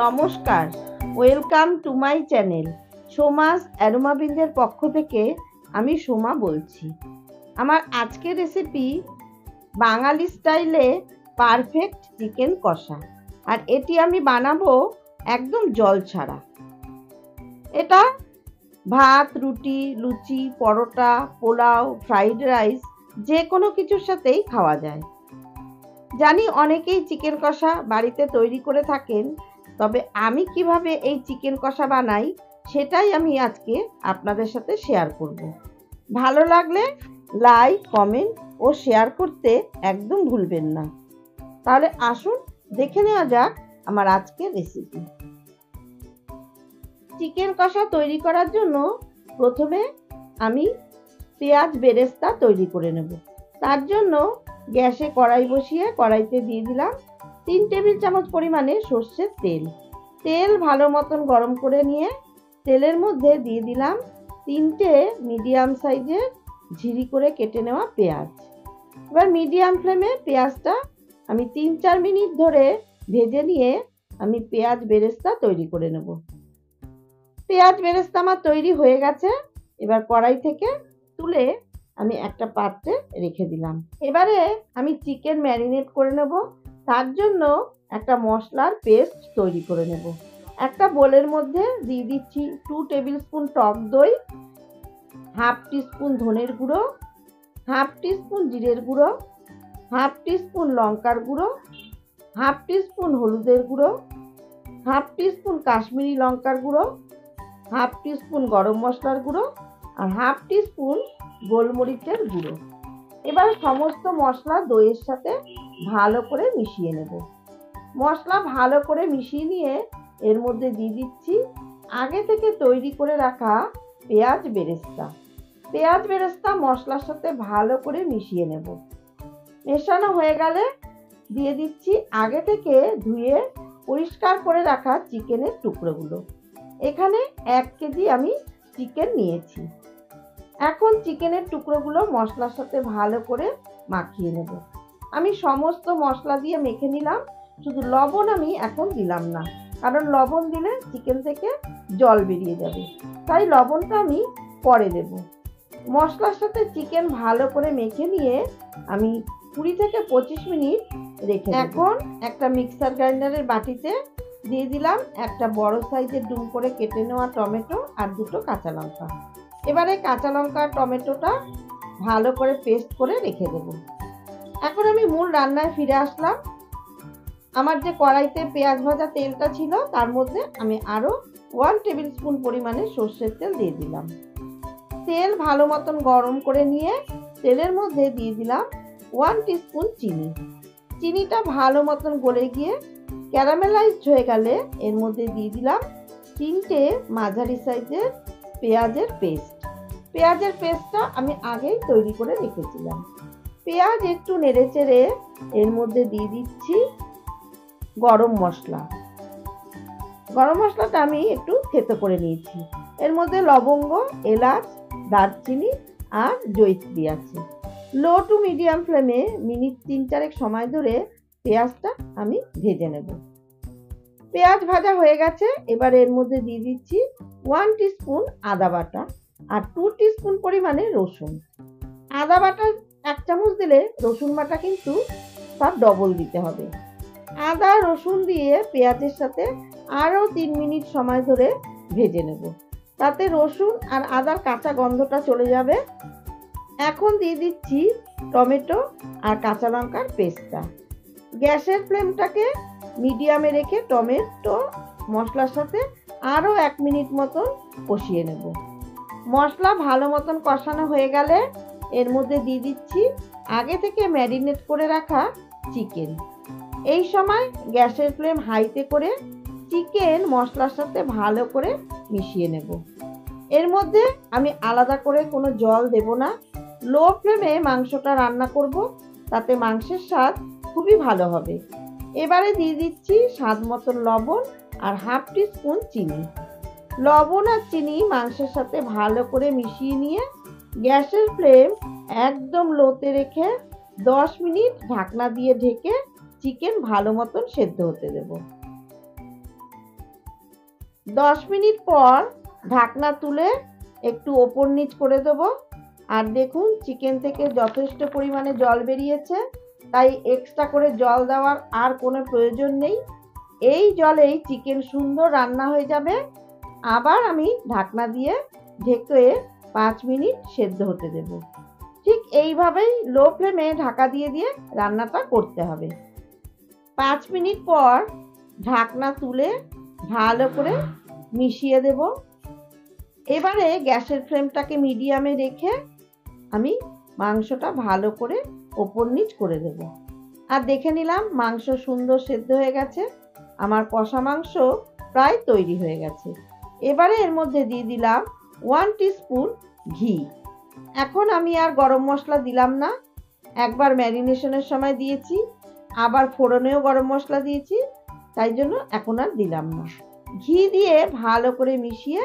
নমস্কার, welcome to my channel. Soma's aroma বিঞ্জের পক্ষ থেকে আমি সোমা বলছি। আমার আজকের রেসিপি বাঙালি স্টাইলে পারফেক্ট চিকেন কষা, আর এটি আমি বানাবো একদম জল ছাড়া। এটা ভাত, রুটি, লুচি, পরোটা, পোলাও, ফ্রাইড রাইস যে কোনো কিছুর সাথেই খাওয়া যায়। জানি অনেকেই চিকেন কষা বাড়িতে তৈরি করে থাকেন, তবে আমি কিভাবে এই চিকেন কষা বানাই সেটাই আমি আজকে আপনাদের সাথে শেয়ার করব। ভালো লাগলে লাইক, কমেন্ট ও শেয়ার করতে একদম ভুলবেন না। তাহলে আসুন দেখে নেওয়া যাক আমার আজকের রেসিপি। চিকেন কষা তৈরি করার জন্য প্রথমে আমি পেঁয়াজ বেরেস্তা তৈরি করে নেব। তার জন্য গ্যাসে কড়াই বসিয়ে কড়াইতে দিয়ে দিলাম 3 টেবিল চামচ পরিমাণে সর্ষের তেল। তেল ভালো মতন গরম করে নিয়ে তেলের মধ্যে দিয়ে দিলাম 3টে মিডিয়াম সাইজের ঝিরি করে কেটে নেওয়া পেঁয়াজ। এবার মিডিয়াম ফ্লেমে পেঁয়াজটা আমি 3-4 মিনিট ধরে ভেজে নিয়ে আমি পেঁয়াজ বেরেস্তা তৈরি করে নেব। পেঁয়াজ বেরেস্তা আমার তৈরি হয়ে গেছে। এবার কড়াই থেকে তুলে আমি একটা পাত্রে রেখে দিলাম। এবারে আমি চিকেন ম্যারিনেট করে নেব। তার জন্য একটা মশলার পেস্ট তৈরি করে নেব। একটা বোলের মধ্যে দিয়ে দিচ্ছি 2 টেবিল স্পুন টক দই, হাফ টিস্পুন ধনের গুঁড়ো, হাফ টিস্পুন জিরের গুঁড়ো, হাফ টিস্পুন লঙ্কার গুঁড়ো, হাফ টিস্পুন হলুদের গুঁড়ো, হাফ টিস্পুন কাশ্মীরি লঙ্কার গুঁড়ো, হাফ টিস্পুন গরম মশলার গুঁড়ো আর হাফ টিস্পুন গোলমরিচের গুঁড়ো। এবার সমস্ত মশলা দইয়ের সাথে ভালো করে মিশিয়ে নেব। মশলা ভালো করে মিশিয়ে নিয়ে এর মধ্যে দিয়ে দিচ্ছি আগে থেকে তৈরি করে রাখা পেঁয়াজ বেরেস্তা। পেঁয়াজ বেরেস্তা মশলার সাথে ভালো করে মিশিয়ে নেব। মেশানো হয়ে গেলে দিয়ে দিচ্ছি আগে থেকে ধুয়ে পরিষ্কার করে রাখা চিকেনের টুকরোগুলো। এখানে 1 কেজি আমি চিকেন নিয়েছি। এখন চিকেনের টুকরোগুলো মশলার সাথে ভালো করে মাখিয়ে নেব। আমি সমস্ত মশলা দিয়ে মেখে নিলাম, শুধু লবণ আমি এখন দিলাম না, কারণ লবণ দিলে চিকেন থেকে জল বেরিয়ে যাবে, তাই লবণটা আমি পরে দেব। মশলার সাথে চিকেন ভালো করে মেখে নিয়ে আমি 20 থেকে 25 মিনিট রেখে দেব। এখন একটা মিক্সার গ্রাইন্ডারের বাটিতে দিয়ে দিলাম একটা বড় সাইজের ডুম করে কেটে নেওয়া টমেটো আর 2টো কাঁচা লঙ্কা। এবারে কাঁচা লঙ্কা আর টমেটোটা ভালো করে পেস্ট করে রেখে দেব। এখন আমি মূল রান্নায় ফিরে আসলাম। আমার যে কড়াইতে পেঁয়াজ ভাজা তেলটা ছিল তার মধ্যে আমি আরও 1 টেবিল স্পুন পরিমাণে সর্ষের তেল দিয়ে দিলাম। তেল ভালো মতন গরম করে নিয়ে তেলের মধ্যে দিয়ে দিলাম 1 টিস্পুন চিনি। চিনিটা ভালো মতন গলে গিয়ে ক্যারামেলাইজড হয়ে গেলে এর মধ্যে দিয়ে দিলাম 3টে মাঝারি সাইজের পেঁয়াজের পেস্ট। পেঁয়াজের পেস্টটা আমি আগেই তৈরি করে রেখেছিলাম। পেঁয়াজ একটু নেড়েচেড়ে এর মধ্যে দিয়ে দিচ্ছি গরম মশলা। গরম মশলাটা আমি একটু থেতো করে নিয়েছি। এর মধ্যে লবঙ্গ, এলাচ, দারচিনি আর জয়িত্রী আছে। লো টু মিডিয়াম ফ্লেমে মিনিট 3-4 সময় ধরে পেঁয়াজটা আমি ভেজে নেব। পেঁয়াজ ভাজা হয়ে গেছে। এবার এর মধ্যে দিয়ে দিচ্ছি 1 টিস্পুন আদা বাটা আর 2 টিস্পুন পরিমাণে রসুন। আদা বাটা 1 চামচ দিলে রসুন বাটা কিন্তু তার ডবল দিতে হবে। আদা রসুন দিয়ে পেঁয়াজের সাথে আরও 3 মিনিট সময় ধরে ভেজে নেব, তাতে রসুন আর আদার কাঁচা গন্ধটা চলে যাবে। এখন দিয়ে দিচ্ছি টমেটো আর কাঁচা লঙ্কার পেস্টটা। গ্যাসের ফ্লেমটাকে মিডিয়ামে রেখে টমেটো মশলার সাথে আরও 1 মিনিট মতন কষিয়ে নেব। মশলা ভালো মতন কষানো হয়ে গেলে এর মধ্যে দিয়ে দিচ্ছি আগে থেকে ম্যারিনেট করে রাখা চিকেন। এই সময় গ্যাসের ফ্লেম হাইতে করে চিকেন মশলার সাথে ভালো করে মিশিয়ে নেব। এর মধ্যে আমি আলাদা করে কোনো জল দেব না। লো ফ্লেমে মাংসটা রান্না করব, তাতে মাংসের স্বাদ খুবই ভালো হবে। এবারে দিয়ে দিচ্ছি স্বাদ মতন লবণ আর হাফ টিস্পুন চিনি। লবণ আর চিনি মাংসের সাথে ভালো করে মিশিয়ে নিয়ে গ্যাসের ফ্লেম একদম লোতে রেখে 10 মিনিট ঢাকনা দিয়ে ঢেকে চিকেন ভালো মতন সেদ্ধ হতে দেব। 10 মিনিট পর ঢাকনা তুলে একটু ওপর নিচ করে দেবো। আর দেখুন চিকেন থেকে যথেষ্ট পরিমাণে জল বেরিয়েছে, তাই এক্সট্রা করে জল দেওয়ার আর কোনো প্রয়োজন নেই। এই জলেই চিকেন সুন্দর রান্না হয়ে যাবে। আবার আমি ঢাকনা দিয়ে ঢেকে 5 মিনিট সেদ্ধ হতে দেব। ঠিক এইভাবেই লো ফ্লেমে ঢাকা দিয়ে দিয়ে রান্নাটা করতে হবে। 5 মিনিট পর ঢাকনা তুলে ভালো করে মিশিয়ে দেব। এবারে গ্যাসের ফ্লেমটাকে মিডিয়ামে রেখে আমি মাংসটা ভালো করে ওপর নিচ করে দেব। আর দেখে নিলাম মাংস সুন্দর সেদ্ধ হয়ে গেছে, আমার কষা মাংস প্রায় তৈরি হয়ে গেছে। এবারে এর মধ্যে দিয়ে দিলাম 1 টিস্পুন ঘি। এখন আমি আর গরম মশলা দিলাম না, একবার ম্যারিনেশনের সময় দিয়েছি, আবার ফোড়নেও গরম মশলা দিয়েছি, তাই জন্য এখন আর দিলাম না। ঘি দিয়ে ভালো করে মিশিয়ে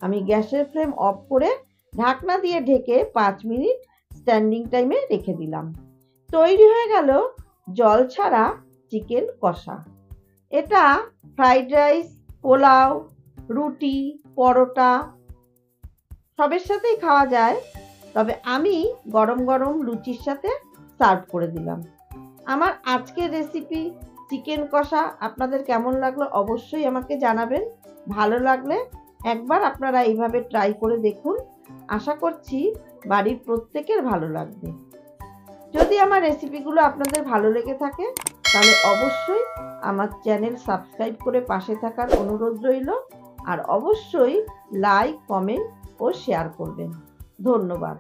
আমি গ্যাসের ফ্লেম অফ করে ঢাকনা দিয়ে ঢেকে 5 মিনিট স্ট্যান্ডিং টাইমে রেখে দিলাম। তৈরি হয়ে গেল জল ছাড়া চিকেন কষা। এটা ফ্রাইড রাইস, পোলাও, রুটি, পরোটা সবের সাথেই খাওয়া যায়, তবে আমি গরম গরম লুচির সাথে সার্ভ করে দিলাম। আমার আজকের রেসিপি চিকেন কষা আপনাদের কেমন লাগলো অবশ্যই আমাকে জানাবেন। ভালো লাগলে একবার আপনারা এইভাবে ট্রাই করে দেখুন, আশা করছি বাড়ির প্রত্যেকের ভালো লাগবে। যদি আমার রেসিপিগুলো আপনাদের ভালো লেগে থাকে তাহলে অবশ্যই আমার চ্যানেল সাবস্ক্রাইব করে পাশে থাকার অনুরোধ রইল। আর অবশ্যই লাইক, কমেন্ট ও শেয়ার করবেন। ধন্যবাদ।